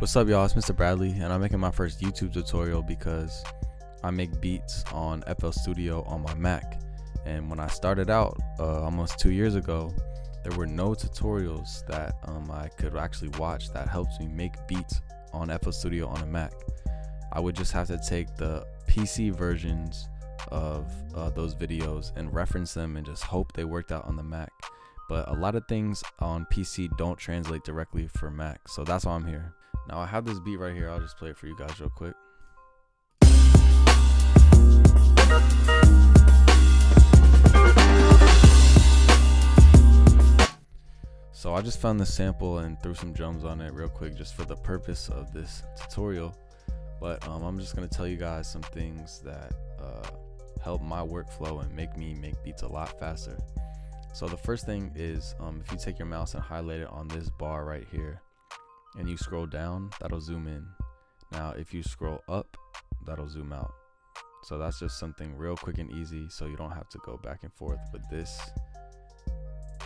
What's up, y'all? It's Mr. Bradley, and I'm making my first YouTube tutorial because I make beats on FL Studio on my Mac. And when I started out almost 2 years ago, there were no tutorials that I could actually watch that helped me make beats on FL Studio on a Mac. I would just have to take the PC versions of those videos and reference them and just hope they worked out on the Mac. But a lot of things on PC don't translate directly for Mac, so that's why I'm here. Now I have this beat right here. I'll just play it for you guys real quick. So I just found the sample and threw some drums on it real quick just for the purpose of this tutorial. But I'm just going to tell you guys some things that help my workflow and make me make beats a lot faster. So the first thing is if you take your mouse and highlight it on this bar right here and you scroll down, that'll zoom in. Now if you scroll up, that'll zoom out. So that's just something real quick and easy, so you don't have to go back and forth with this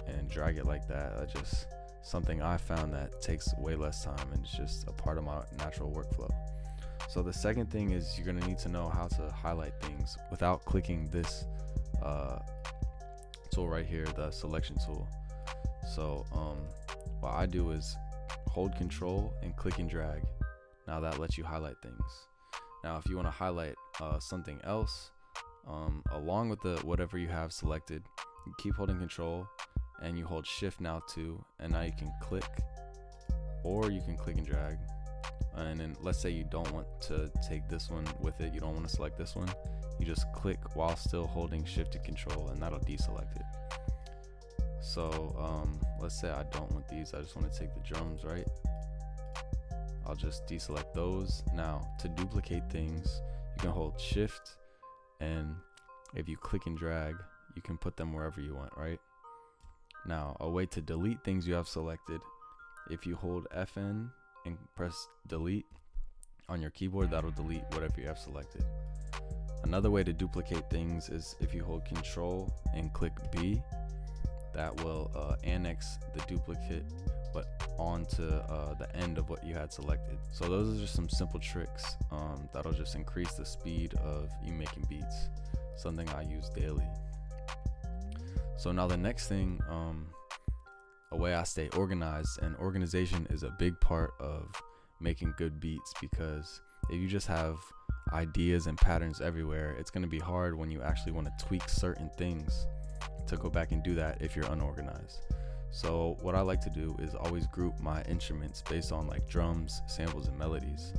and drag it like that. That's just something I found that takes way less time, and it's just a part of my natural workflow. So the second thing is you're gonna need to know how to highlight things without clicking this tool right here, the selection tool. So what I do is hold Control and click and drag. Now that lets you highlight things. Now if you want to highlight something else along with the whatever you have selected, you keep holding Control and you hold Shift now too, and now you can click, or you can click and drag. And then let's say you don't want to take this one with it, you don't want to select this one, you just click while still holding Shift and Control, and that'll deselect it. So let's say I don't want these, I just want to take the drums, right? I'll just deselect those. Now to duplicate things, you can hold Shift, and if you click and drag, you can put them wherever you want, right? Now a way to delete things you have selected, if you hold FN and press delete on your keyboard, that'll delete whatever you have selected. Another way to duplicate things is if you hold Control and click B, that will annex the duplicate but onto the end of what you had selected. So those are just some simple tricks that'll just increase the speed of you making beats, something I use daily. So now the next thing, a way I stay organized, and organization is a big part of making good beats, because if you just have ideas and patterns everywhere, it's going to be hard when you actually want to tweak certain things to go back and do that if you're unorganized. So what I like to do is always group my instruments based on like drums, samples, and melodies.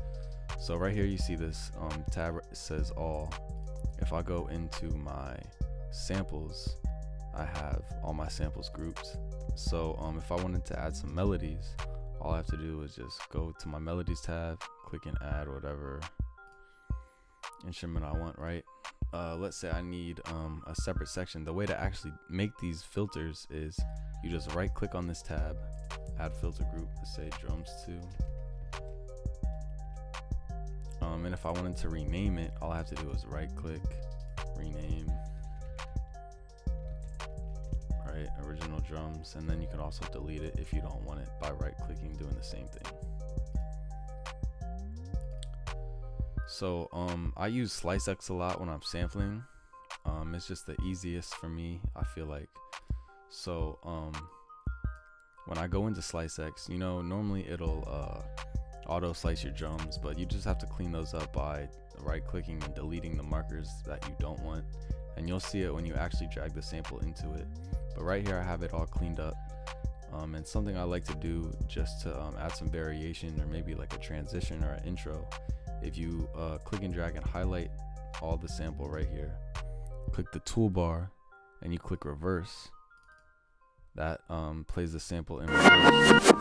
So right here you see this tab says all. If I go into my samples, I have all my samples grouped. So if I wanted to add some melodies, all I have to do is just go to my melodies tab, click and add whatever instrument I want, right? Let's say I need a separate section. The way to actually make these filters is you just right click on this tab, add filter group, let's say drums 2. And if I wanted to rename it, all I have to do is right click, rename, right, original drums, and then you can also delete it if you don't want it by right clicking, doing the same thing. So I use SliceX a lot when I'm sampling. It's just the easiest for me, I feel like. So when I go into SliceX, you know, normally it'll auto slice your drums, but you just have to clean those up by right clicking and deleting the markers that you don't want, and you'll see it when you actually drag the sample into it. But right here I have it all cleaned up, and something I like to do just to add some variation, or maybe like a transition or an intro, if you click and drag and highlight all the sample right here, click the toolbar and you click reverse, that plays the sample in reverse.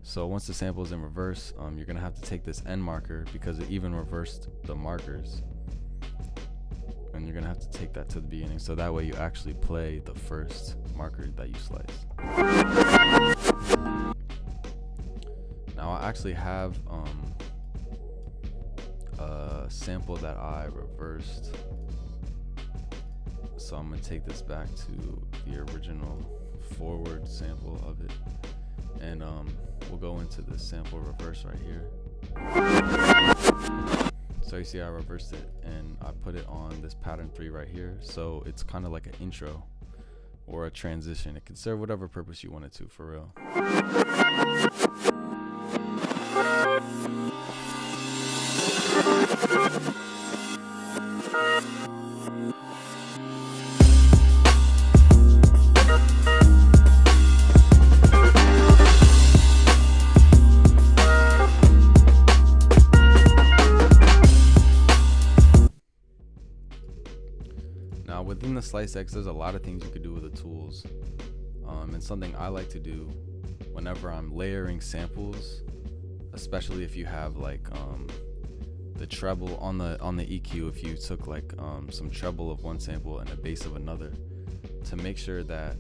So once the sample is in reverse, you're gonna have to take this end marker, because it even reversed the markers, and you're gonna have to take that to the beginning, so that way you actually play the first marker that you slice. Now I actually have a sample that I reversed, so I'm gonna take this back to the original forward sample of it, and we'll go into the sample reverse right here. So you see I reversed it and I put it on this pattern 3 right here, so it's kind of like an intro or a transition. It can serve whatever purpose you want it to, for real. Now within the Slice X, there's a lot of things you could do with the tools. And something I like to do whenever I'm layering samples, especially if you have like the treble on the EQ, if you took like some treble of one sample and a bass of another, to make sure that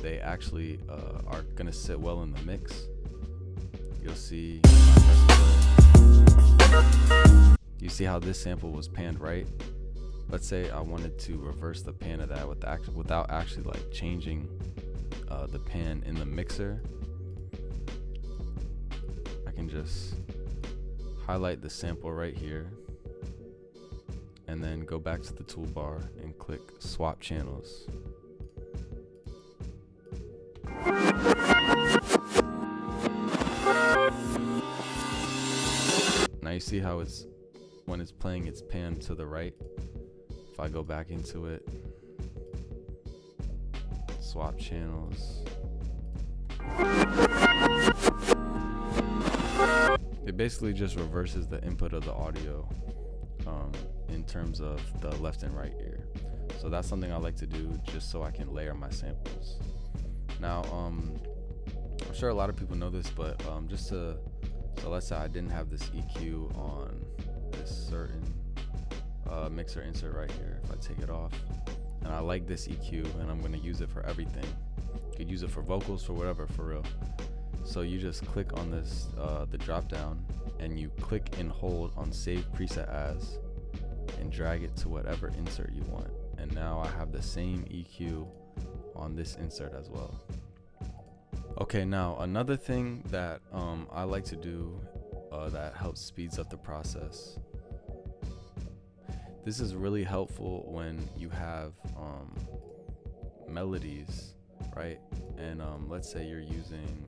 they actually are gonna sit well in the mix. You'll see, you see how this sample was panned right. Let's say I wanted to reverse the pan of that without actually like changing the pan in the mixer. I can just highlight the sample right here and then go back to the toolbar and click swap channels. Now you see how it's, when it's playing, it's panned to the right. If I go back into it, swap channels, it basically just reverses the input of the audio in terms of the left and right ear. So that's something I like to do just so I can layer my samples. Now I'm sure a lot of people know this, but so let's say I didn't have this EQ on this certain mixer insert right here. If I take it off, and I like this EQ and I'm going to use it for everything. You could use it for vocals, for whatever, for real. So you just click on this the drop down and you click and hold on save preset as and drag it to whatever insert you want, and now I have the same EQ on this insert as well. Okay, now another thing that I like to do that helps speeds up the process. This is really helpful when you have melodies, right? And let's say you're using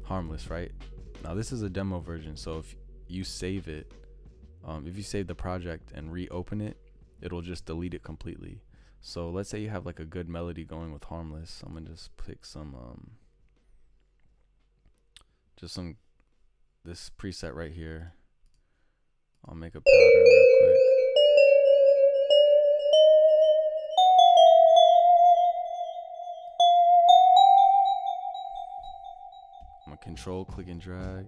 Harmless, right? Now this is a demo version, so if you save it, if you save the project and reopen it, it'll just delete it completely. So let's say you have like a good melody going with Harmless. I'm gonna just pick this preset right here. I'll make a pattern real quick. I'm gonna control, click and drag.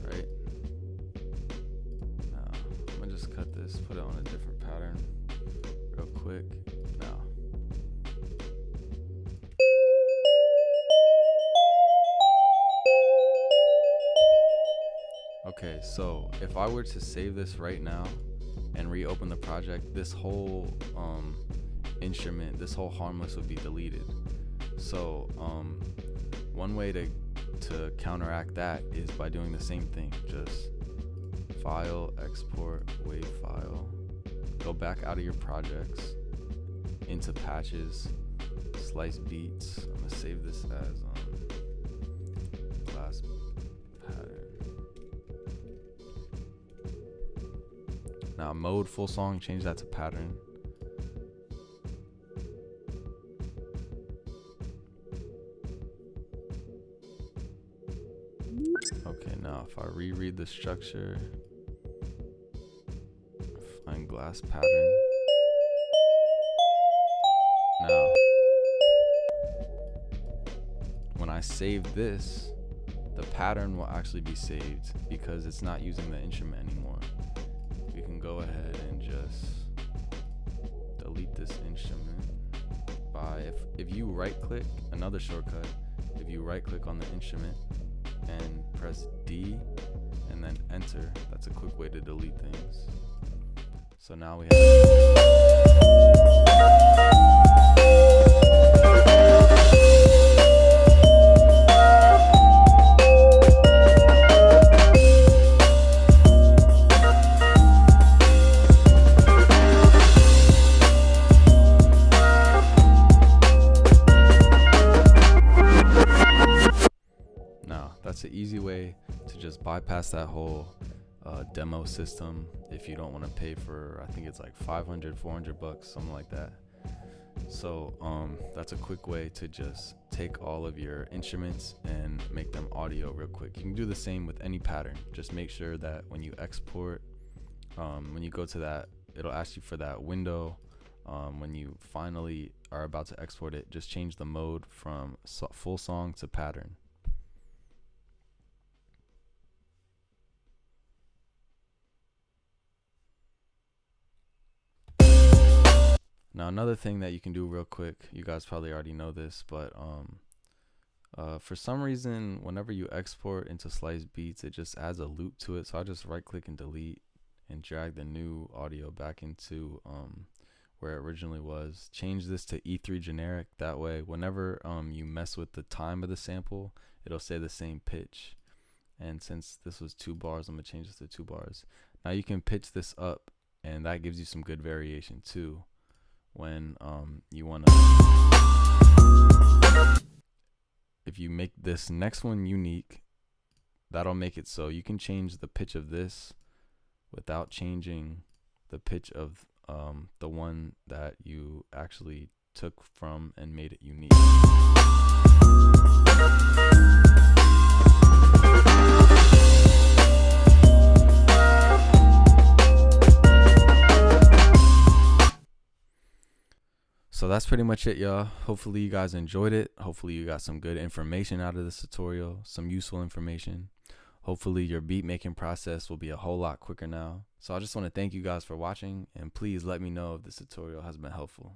Right? Now, I'm gonna just cut this, put it on a different pattern real quick. Now. Okay, so if I were to save this right now and reopen the project, this whole instrument, this whole Harmless would be deleted. So one way to counteract that is by doing the same thing. Just file, export, wave file, go back out of your projects into patches, slice beats. I'm gonna save this as class pattern. Now mode full song, change that to pattern. Okay, now if I reread the structure, find glass pattern. Now, when I save this, the pattern will actually be saved because it's not using the instrument anymore. We can go ahead and just delete this instrument by, if you right click, another shortcut, if you right click on the instrument and press D and then enter, that's a quick way to delete things. So now we have bypass that whole demo system if you don't want to pay for, I think it's like $500-$400, something like that. So that's a quick way to just take all of your instruments and make them audio real quick. You can do the same with any pattern. Just make sure that when you export, when you go to that, it'll ask you for that window. When you finally are about to export it, just change the mode from full song to pattern. Now, another thing that you can do real quick, you guys probably already know this, but for some reason, whenever you export into Slice Beats, it just adds a loop to it. So I just right click and delete and drag the new audio back into where it originally was. Change this to E3 generic. That way, whenever you mess with the time of the sample, it'll say the same pitch. And since this was 2 bars, I'm gonna change this to 2 bars. Now you can pitch this up, and that gives you some good variation too. When you want to, if you make this next one unique, that'll make it so you can change the pitch of this without changing the pitch of the one that you actually took from and made it unique. So that's pretty much it, y'all. Hopefully you guys enjoyed it. Hopefully you got some good information out of this tutorial, some useful information. Hopefully your beat making process will be a whole lot quicker now. So I just want to thank you guys for watching, and please let me know if this tutorial has been helpful.